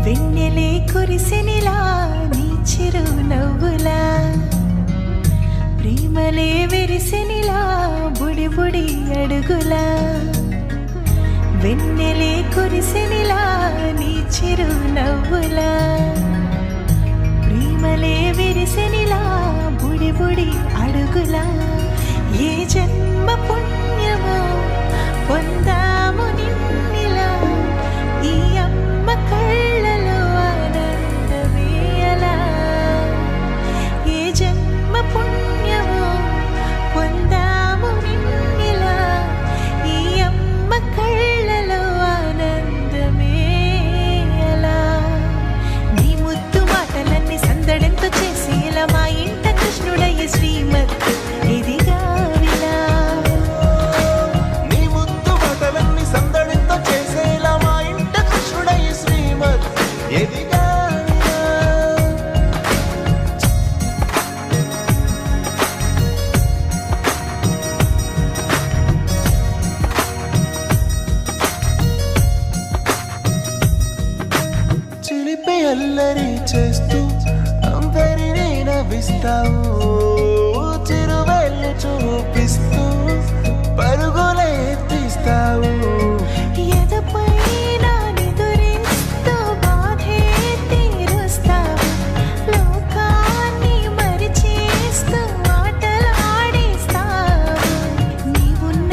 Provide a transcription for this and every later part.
వెన్నెలే కురిసెనిలా నీ చిరు నవ్వులా, ప్రేమలే విరిసెనిలా బుడి బుడి అడుగులా. వెన్నెలే కురిసెనిలా నీ చిరు నవ్వులా, ప్రేమలే విరిసెనిలా బుడి బుడి అడుగులా. ఏ జన్మ పుణ్యమో పొందాము నిన్నిలా, ఈ అమ్మ కళ్ళలో ఆనందమే అలా. ఏ జన్మ పుణ్యమో పొందాము నిన్నిలా, ఈ అమ్మ కళ్ళలో ఆనందమే అలా. నీ ముద్దు మాటలన్నీ సందడంతో చేసి ఇలా మా ఇంట కృష్ణుడయ్య శ్రీమత్ ఇదిగా విలా. నీ ముద్దు మాటలన్నీ సందడితో చేసేలా మా ఇంట కృష్ణుడయ్య శ్రీమత్ ఎదిగా. చిలిపి అల్లరి చేస్తూ అందరినీ నవ్విస్తావు, చిరువెళ్ళు చూపిస్తూ పరుగులే తీస్తావు. ఎదపై నా నిదురిస్తూ బాధే తీరుస్తావు, లోకాన్ని మరిచేస్తూ ఆటలు ఆడిస్తావు. నీవున్న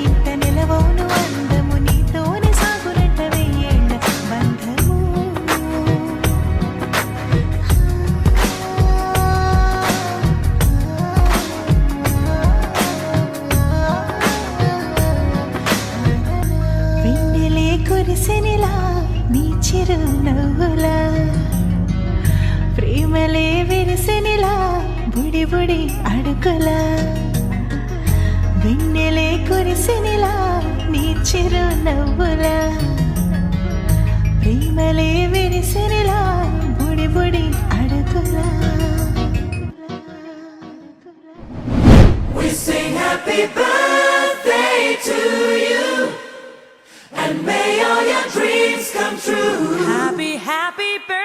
ఇంత నిలవవును అందము, నీతోనే సాగునట్ట వెయ్యేళ్ళ బంధము. వెన్నెలే కురిసెనిలా నీ చిరు నవ్వులా, ప్రేమలే విరిసెనిలా బుడి బుడి అడుగులా. వెన్నెలే కురిసెనిలా నీ చిరు నవ్వులా, ప్రేమలే విరిసెనిలా బుడి బుడి అడుగులా. We sing happy birthday to you, and may all your dreams come true. Happy, happy birthday.